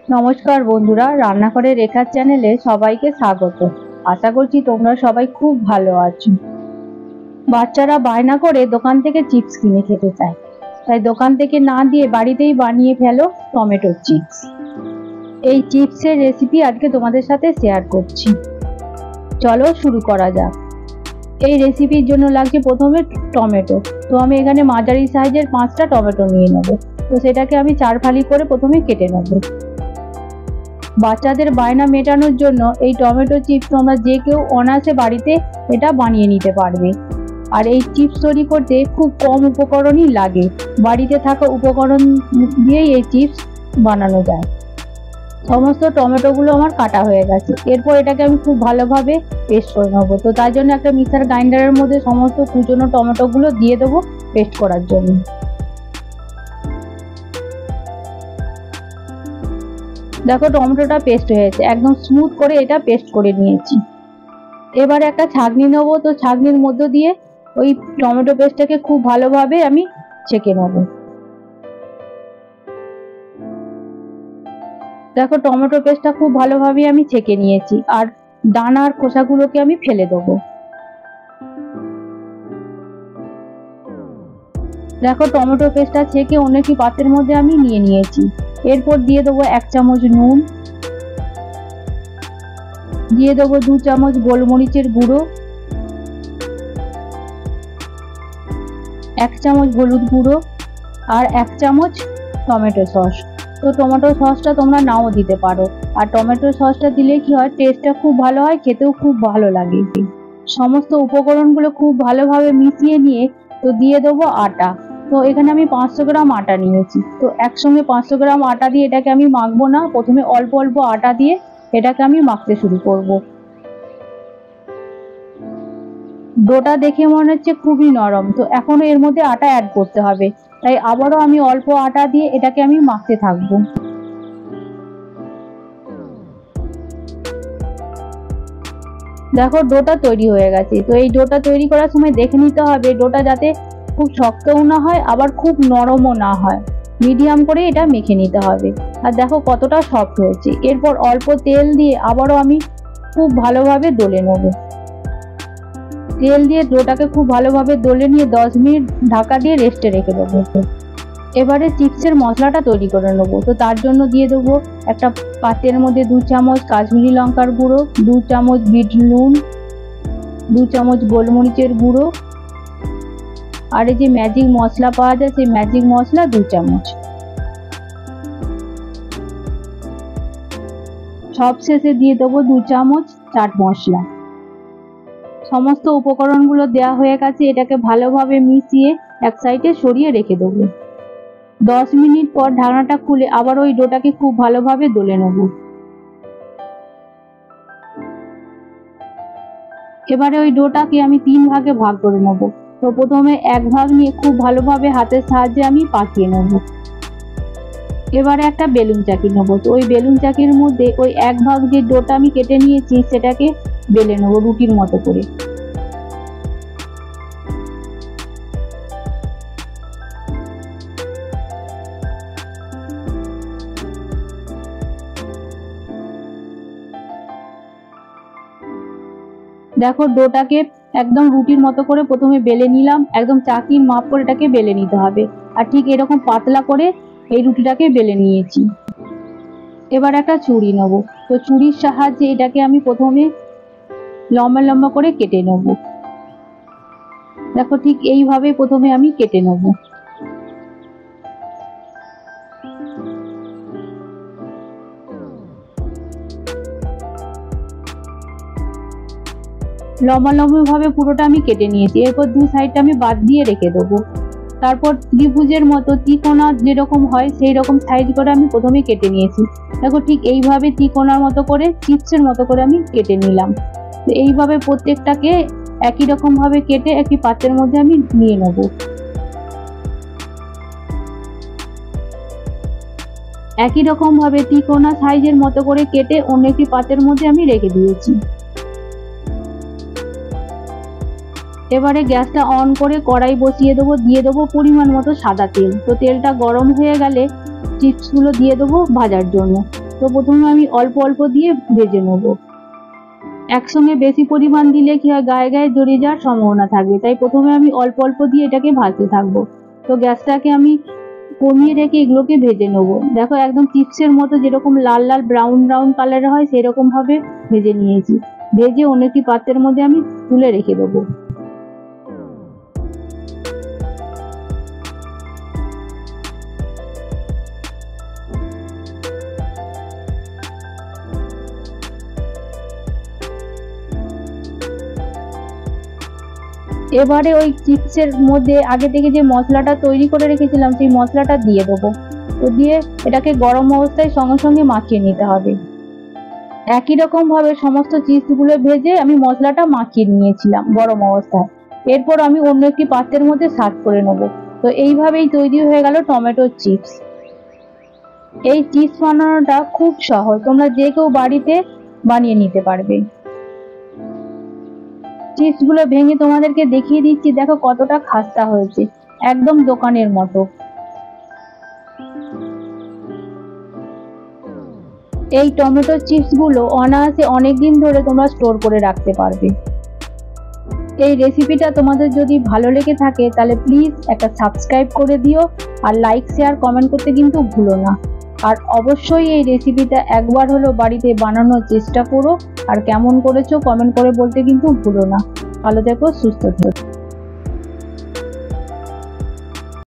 নমস্কার বন্ধুরা, রান্নাঘরে রেখার চ্যানেলে সবাইকে স্বাগত। আশা করছি তোমরা সবাই খুব ভালো আছো। বাচ্চারা বায়না করে দোকান থেকে চিপস কিনে খেতে চায়, তাই দোকান থেকে না দিয়ে বাড়িতেই বানিয়ে ফেলো টমেটো চিপস। এই চিপসের রেসিপি আজকে তোমাদের সাথে শেয়ার করছি। চলো শুরু করা যাক। এই রেসিপির জন্য লাগছে প্রথমে টমেটো। তো আমি এখানে মাঝারি সাইজের 5টা টমেটো নিয়ে নেব। তো সেটাকে আমি 4 ফালি করে প্রথমে কেটে নেব। বাচ্চাদের বায়না মেটানোর জন্য এই টমেটো চিপস তোমরা যে কেউ অনায়াসে বাড়িতে এটা বানিয়ে নিতে পারবে। আর এই চিপস তৈরি করতে খুব কম উপকরণই লাগে, বাড়িতে থাকা উপকরণ দিয়েই এই চিপস বানানো যায়। সমস্ত টমেটোগুলো আমার কাটা হয়ে গেছে। এরপর এটাকে আমি খুব ভালোভাবে পেস্ট করে নেবো। তো তার জন্য একটা মিক্সার গ্রাইন্ডারের মধ্যে সমস্ত কুচনো টমেটোগুলো দিয়ে দেবো পেস্ট করার জন্য। দেখো টমেটোটা পেস্ট হয়েছে, একদম স্মুথ করে এটা পেস্ট করে নিয়েছি। এবার একটা ছাঁকনি নেবো। তো ছাঁকনির মধ্য দিয়ে ওই টমেটো পেস্টটাকে খুব ভালোভাবে আমি ছেঁকে নেব। দেখো টমেটো পেস্টটা খুব ভালোভাবে আমি ছেঁকে নিয়েছি, আর দানার খোসাগুলোকে আমি ফেলে দেবো। দেখো টমেটো পেস্টটা ছেঁকে অন্য একটি পাত্রের মধ্যে আমি নিয়ে নিয়েছি। এরপর দিয়ে দেবো 1 চামচ নুন, দিয়ে দেবো 2 চামচ গোলমরিচের গুঁড়ো, 1 চামচ হলুদ গুঁড়ো, আর 1 চামচ টমেটো সস। তো টমেটো সসটা তোমরা নাও দিতে পারো, আর টমেটো সসটা দিলে কি হয়, টেস্টটা খুব ভালো হয়, খেতেও খুব ভালো লাগে। সমস্ত উপকরণগুলো খুব ভালোভাবে মিশিয়ে নিয়ে তো দিয়ে দেবো আটা। তো এখানে আমি 500 গ্রাম আটা নিয়েছি। তো একসঙ্গে 500 গ্রাম আটা দিয়ে এটাকে আমি মাখবো না, প্রথমে অল্প অল্প আটা দিয়ে এটাকে আমি মাখতে শুরু করব। ডোটা দেখে মনে হচ্ছে খুবই নরম, তো এখনো এর মধ্যে আটা অ্যাড করতে হবে, তাই আবারও আমি অল্প আটা দিয়ে এটাকে আমি মাখতে থাকবো। দেখো ডোটা তৈরি হয়ে গেছে। তো এই ডোটা তৈরি করার সময় দেখে নিতে হবে ডোটা যাতে খুব শক্তও না হয় আবার খুব নরমও না হয়, মিডিয়াম করে এটা মেখে নিতে হবে। আর দেখো কতটা সফট হয়েছে। এরপর অল্প তেল দিয়ে আবারও আমি খুব ভালোভাবে দলে নেব। তেল দিয়ে ডোটাকে খুব ভালোভাবে দলে নিয়ে 10 মিনিট ঢাকা দিয়ে রেস্টে রেখে দেবো। এবারে চিপসের মশলাটা তৈরি করে নেব। তো তার জন্য দিয়ে দেবো একটা পাত্রের মধ্যে 2 চামচ কাশ্মীরি লঙ্কার গুঁড়ো, 2 চামচ বিট নুন, 2 চামচ গোলমরিচের গুঁড়ো, আর এই যে ম্যাজিক মশলা পাওয়া যায় সেই ম্যাজিক মশলা 2 চামচ। সব শেষে দিয়ে দেবো 2 চামচ চাট মশলা। সমস্ত উপকরণগুলো দেওয়া হয়ে গেছে। এটাকে ভালোভাবে মিশিয়ে এক সাইডে সরিয়ে রেখে দেবো। 10 মিনিট পর ঢাকনাটা খুলে আবার ওই ডোটাকে খুব ভালোভাবে দলে নেব। এবারে ওই ডোটাকে আমি 3 ভাগে ভাগ করে নেব। তো প্রথমে 1 ভাগ নিয়ে খুব ভালোভাবে হাতের সাহায্যে আমি পাকিয়ে নেব। এবারে একটা বেলুন চাকি নেব। তো ওই বেলুন চাকির মধ্যে ওই 1 ভাগ যে ডোটা আমি কেটে নিয়েছি সেটাকে বেলে নেব রুটির মতো করে। দেখো ডোটাকে একদম রুটির মতো করে প্রথমে বেলে নিলাম, একদম চাকির মাপ করে এটাকে বেলে নিতে হবে। আর ঠিক এরকম পাতলা করে এই রুটিটাকে বেলে নিয়েছি। এবার একটা ছুরি নেব। তো ছুরির সাহায্যে এটাকে আমি প্রথমে লম্বা লম্বা করে কেটে নেব। দেখো ঠিক এইভাবে প্রথমে আমি কেটে নেব। লম্বা লম্বা ভাবে পুরোটা আমি কেটে নিয়েছি। এরপর 2 সাইডটা আমি বাদ দিয়ে রেখে দেবো। তারপর ত্রিভুজের মতো ত্রিকোণা যেরকম হয় সেই রকম সাইজ করে আমি প্রথমে কেটে নিয়েছি। দেখো ঠিক এইভাবে ত্রিকোণার মতো করে চিপসের মতো করে আমি কেটে নিলাম। তো এইভাবে প্রত্যেকটাকে একই রকম ভাবে কেটে একটি পাত্রের মধ্যে আমি নিয়ে নেব। একই রকম ভাবে ত্রিকোণা সাইজের মতো করে কেটে অন্য একটি পাত্রের মধ্যে আমি রেখে দিয়েছি। এবারে গ্যাসটা অন করে কড়াই বসিয়ে দেবো, দিয়ে দেবো পরিমাণ মতো সাদা তেল। তো তেলটা গরম হয়ে গেলে চিপসগুলো দিয়ে দেবো ভাজার জন্য। তো প্রথমে আমি অল্প অল্প দিয়ে ভেজে নেব। একসঙ্গে বেশি পরিমাণ দিলে কি হয়, গায়ে গায়ে জড়িয়ে যাওয়ার সম্ভাবনা থাকবে, তাই প্রথমে আমি অল্প অল্প দিয়ে এটাকে ভাজতে থাকবো। তো গ্যাসটাকে আমি কমিয়ে রেখে এগুলোকে ভেজে নেবো। দেখো একদম চিপসের মতো যেরকম লাল লাল ব্রাউন ব্রাউন কালারের হয় সেরকম ভাবে ভেজে নিয়েছি। ভেজে অন্য একটি পাত্রের মধ্যে আমি তুলে রেখে দেবো। এবারে ওই চিপসের মধ্যে আগে থেকে যে মশলাটা তৈরি করে রেখেছিলাম সেই মশলাটা দিয়ে দেবো। তো দিয়ে এটাকে গরম অবস্থায় সঙ্গে সঙ্গে মাখিয়ে নিতে হবে। একই রকম ভাবে সমস্ত চিপসগুলো ভেজে আমি মশলাটা মাখিয়ে নিয়েছিলাম গরম অবস্থায়। এরপর আমি অন্য একটি পাত্রের মধ্যে সার্ভ করে নেব। তো এইভাবেই তৈরি হয়ে গেল টমেটো চিপস। এই চিপস বানানোটা খুব সহজ, তোমরা যে কেউ বাড়িতে বানিয়ে নিতে পারবে। চিপসগুলো ভেঙে তোমাদেরকে দেখিয়ে দিচ্ছি, দেখো কতটা খাস্তা হয়েছে, একদম দোকানের মতো। এই টমেটো চিপসগুলো অনায়াসে অনেকদিন ধরে তোমরা স্টোর করে রাখতে পারবে। এই রেসিপিটা তোমাদের যদি ভালো লেগে থাকে তাহলে প্লিজ একটা সাবস্ক্রাইব করে দিও, আর লাইক শেয়ার কমেন্ট করতে কিন্তু ভুলো না। আর অবশ্যই এই রেসিপিটা একবার হলো বাড়িতে বানানোর চেষ্টা করো, আর কেমন করেছো কমেন্ট করে বলতে কিন্তু ভুলো না। ভালো থেকো, সুস্থ থেকো।